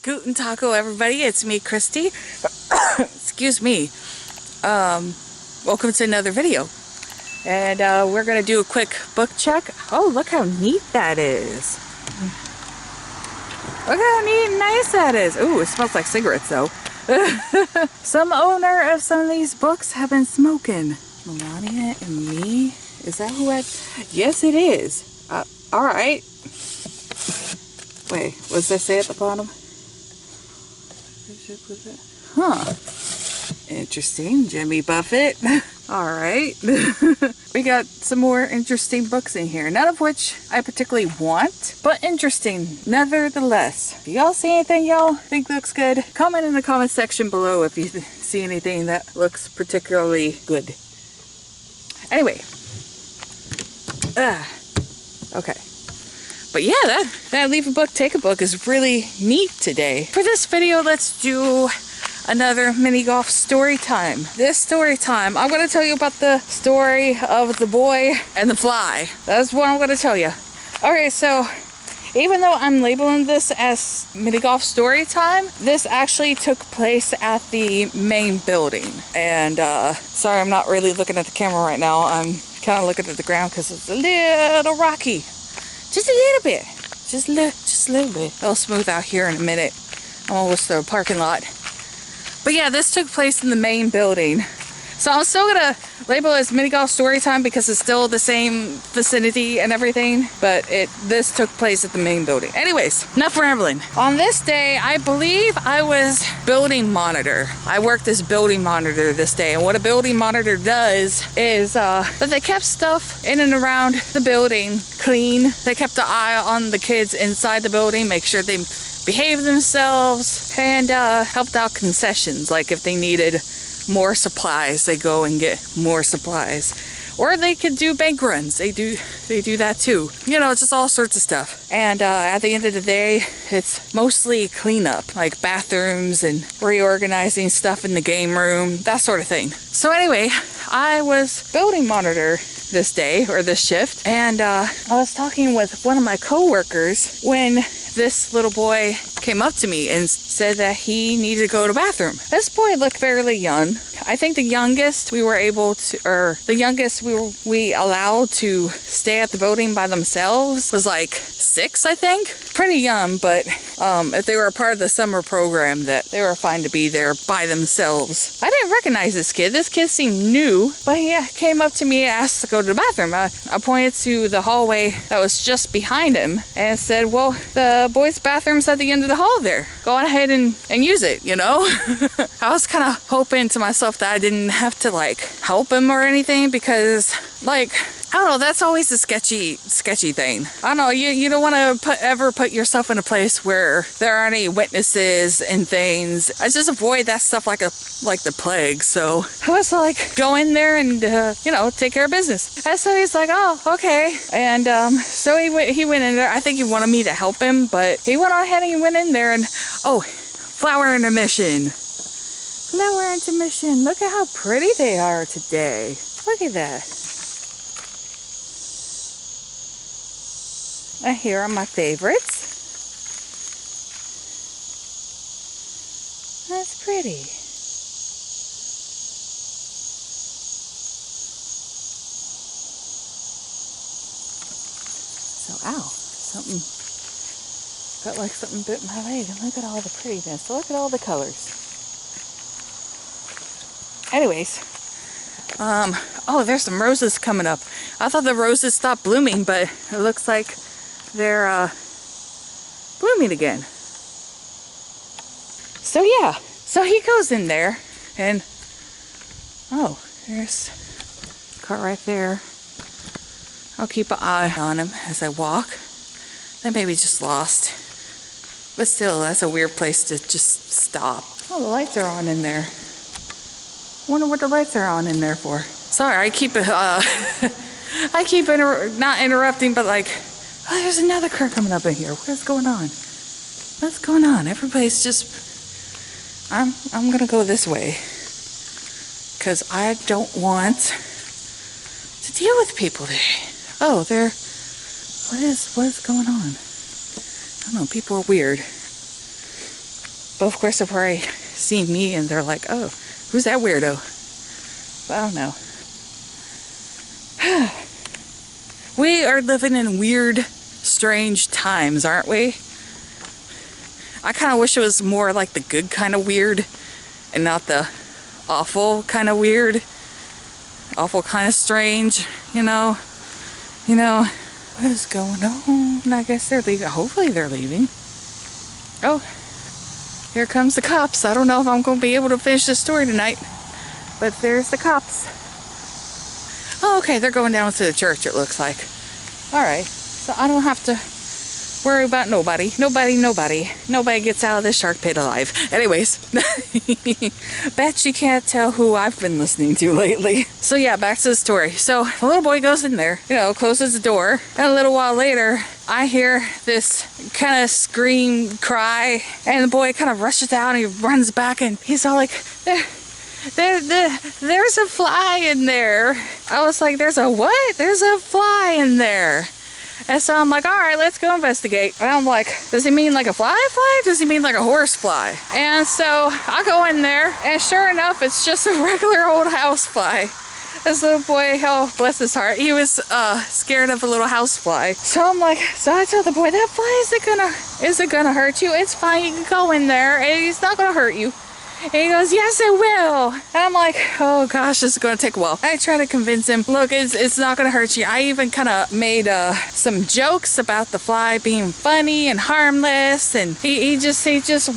Guten Taco, everybody. It's me, Christy. Excuse me. Welcome to another video. And we're going to do a quick book check. Oh, look how neat that is. Look how neat and nice that is. Ooh, it smells like cigarettes, though. Some owner of some of these books have been smoking. Melania and me? Is that who I... Yes, it is. Alright. Wait, what does that say at the bottom? Huh. Interesting. Jimmy Buffett. Alright. We got some more interesting books in here. None of which I particularly want, but interesting nevertheless. If y'all see anything y'all think looks good, comment in the comment section below if you see anything that looks particularly good. Anyway. Okay. But yeah, that leave a book, take a book is really neat today. For this video, let's do another mini golf story time. This story time, I'm going to tell you about the story of the boy and the fly. That's what I'm going to tell you. Okay, so even though I'm labeling this as mini golf story time, this actually took place at the main building. And sorry, I'm not really looking at the camera right now. I'm kind of looking at the ground because it's a little rocky. Just a little bit. Just a little bit. It'll smooth out here in a minute. I'm almost to the parking lot. But yeah, this took place in the main building. So I'm still gonna label it as mini golf story time because it's still the same vicinity and everything. But this took place at the main building. Anyways, enough rambling. On this day, I believe I was building monitor. I worked as building monitor this day. And what a building monitor does is that they kept stuff in and around the building clean. They kept an eye on the kids inside the building, make sure they behave themselves, and helped out concessions. Like if they needed more supplies, they go and get more supplies, or they could do bank runs. They do that too, you know, just all sorts of stuff. And at the end of the day, it's mostly cleanup, like bathrooms and reorganizing stuff in the game room, that sort of thing. So anyway, I was building monitor this day, or this shift, and I was talking with one of my co-workers when this little boy came up to me and said that he needed to go to the bathroom. This boy looked fairly young. I think the youngest we allowed to stay at the building by themselves was like 6, I think. Pretty young, but if they were a part of the summer program, that they were fine to be there by themselves. I didn't recognize this kid. This kid seemed new, but he came up to me and asked to go to the bathroom. I pointed to the hallway that was just behind him and said, well, the boys' bathroom's at the end of the hall there. Go on ahead and use it, you know? I was kind of hoping to myself that I didn't have to like help him or anything, because like, I don't know, that's always a sketchy thing. I don't know, you don't want to ever put yourself in a place where there aren't any witnesses and things. I just avoid that stuff like the plague. So I was like, go in there and you know, take care of business. And so he's like, oh, okay. And so he went in there. I think he wanted me to help him, but he went on ahead and he went in there, and oh, flower intermission. Flower intermission. Look at how pretty they are today. Look at that. And here are my favorites. That's pretty. So, ow, something, felt like something bit my leg. And look at all the prettiness. Look at all the colors. Anyways, oh, there's some roses coming up. I thought the roses stopped blooming, but it looks like they're blooming again. So yeah, so he goes in there, and oh, there's a car right there. I'll keep an eye on him as I walk. They may be just lost, but still, that's a weird place to just stop. Oh, the lights are on in there. Wonder what the lights are on in there for. Sorry, I keep not interrupting, but like, oh, there's another car coming up in here. What's going on? What's going on? Everybody's just, I'm gonna go this way, because I don't want to deal with people today. Oh, what is going on? I don't know, people are weird. But of course, they'll probably see me and they're like, oh, who's that weirdo? But I don't know. We are living in weird, strange times, aren't we? I kind of wish it was more like the good kind of weird and not the awful kind of weird. Awful kind of strange, you know? What is going on? I guess they're leaving. Hopefully they're leaving. Oh, here comes the cops. I don't know if I'm going to be able to finish this story tonight, but there's the cops. Oh, okay, they're going down to the church, it looks like. All right, so I don't have to worry about nobody. Nobody gets out of this shark pit alive. Anyways, bet you can't tell who I've been listening to lately. So yeah, back to the story. So the little boy goes in there, closes the door, and a little while later, I hear this kind of scream, cry, and the boy kind of rushes out and he runs back and he's all like, there's a fly in there. I was like, there's a what? There's a fly in there. And so I'm like, all right, let's go investigate. And I'm like, does he mean like a fly? Does he mean like a horse fly? And so I go in there, and sure enough, it's just a regular old house fly. This little boy, oh, bless his heart, he was scared of a little house fly. So I'm like, so I told the boy, that fly isn't gonna hurt you. It's fine, you can go in there, and he's not gonna hurt you. And he goes, yes, it will. And I'm like, oh gosh, this is going to take a while. I try to convince him, look, it's not going to hurt you. I even kind of made some jokes about the fly being funny and harmless. And he just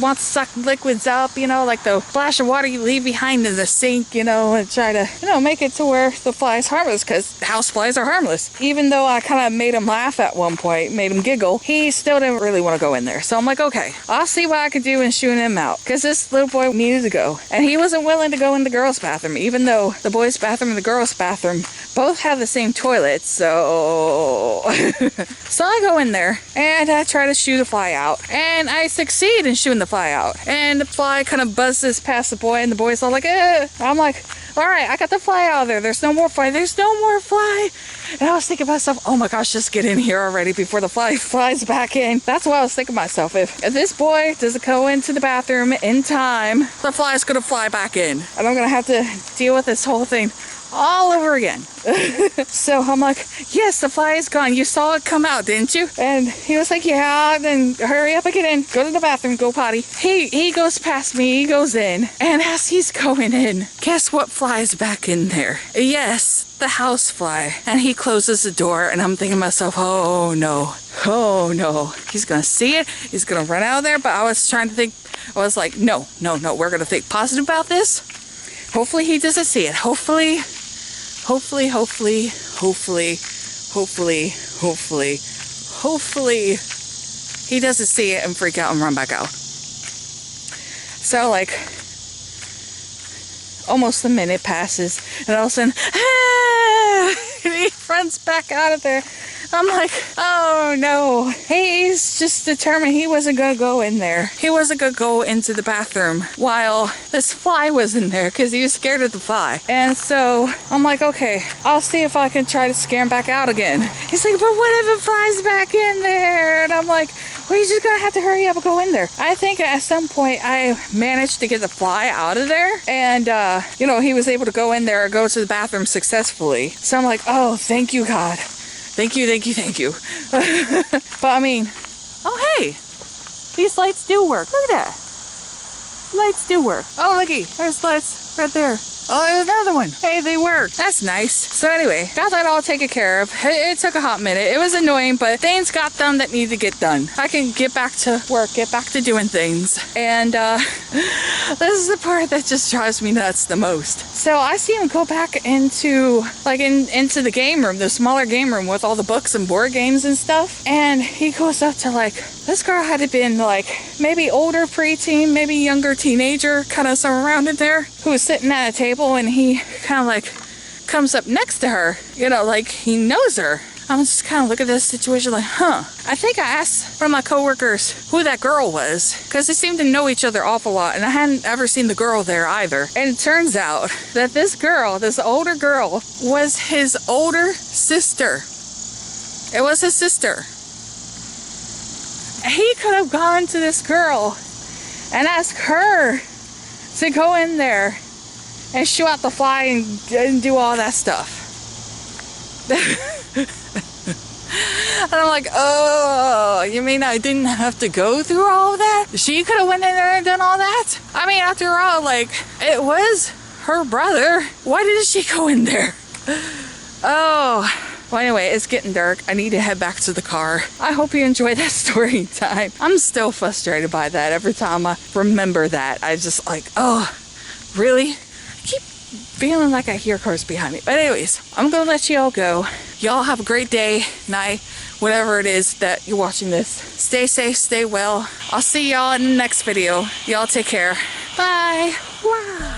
wants to suck liquids up, like the splash of water you leave behind in the sink, and try to, make it to where the fly is harmless, because house flies are harmless. Even though I kind of made him laugh at one point, made him giggle, he still didn't really want to go in there. So I'm like, okay, I'll see what I can do in shooing him out, because this little boy needed to go, and he wasn't willing to go in the girls' bathroom, even though the boys' bathroom and the girls' bathroom both have the same toilet. So so I go in there and I try to shoot a fly out, and I succeed in shooting the fly out, and the fly kind of buzzes past the boy, and the boy's all like, I'm like, all right, I got the fly out of there. There's no more fly. And I was thinking to myself, oh my gosh, just get in here already before the fly flies back in. That's what I was thinking to myself. If this boy doesn't go into the bathroom in time, the fly's going to fly back in. And I'm going to have to deal with this whole thing all over again. So I'm like, yes, the fly is gone. You saw it come out, didn't you? And he was like, yeah, then hurry up and get in. Go to the bathroom, go potty. He goes past me, he goes in. And as he's going in, guess what flies back in there? Yes, the house fly. And he closes the door, and I'm thinking to myself, oh no. He's gonna see it. He's gonna run out of there. But I was trying to think, I was like, no. We're gonna think positive about this. Hopefully he doesn't see it. Hopefully he doesn't see it and freak out and run back out. So like almost a minute passes, and all of a sudden, he runs back out of there. I'm like, oh no. He's just determined he wasn't gonna go in there. He wasn't gonna go into the bathroom while this fly was in there, because he was scared of the fly. And so I'm like, okay, I'll see if I can try to scare him back out again. He's like, but what if it flies back in there? And I'm like, well, you're just gonna have to hurry up and go in there. I think at some point I managed to get the fly out of there, and he was able to go in there or go to the bathroom successfully. So I'm like, oh, thank you, God. Thank you. But I mean, oh hey, these lights do work. Look at that. Lights do work. Oh, looky, there's lights right there. Oh, there's another one. Hey, they work. That's nice. So anyway, got that all taken care of. It took a hot minute. It was annoying, but things got done that need to get done. I can get back to work, get back to doing things. And this is the part that just drives me nuts the most. So I see him go back into the game room, the smaller game room with all the books and board games and stuff. And he goes up to this girl had been maybe older preteen, maybe younger teenager, kind of somewhere around in there, who was sitting at a table, and he kind of comes up next to her, like he knows her. I'm just kind of looking at this situation like, I think I asked one of my coworkers who that girl was, because they seemed to know each other awful lot, and I hadn't ever seen the girl there either. And it turns out that this older girl, was his older sister. It was his sister. He could have gone to this girl and ask her to go in there and shoot out the fly and do all that stuff. And I'm like, oh, you mean I didn't have to go through all of that? She could have went in there and done all that? I mean, after all, like, it was her brother. Why didn't she go in there? Oh, well, anyway, it's getting dark. I need to head back to the car. I hope you enjoyed that story time. I'm still frustrated by that. Every time I remember that, I just like, oh, really? I keep feeling like I hear cars behind me. But anyways, I'm gonna let you all go. Y'all have a great day, night, whatever it is that you're watching this. Stay safe, stay well. I'll see y'all in the next video. Y'all take care. Bye. Wow.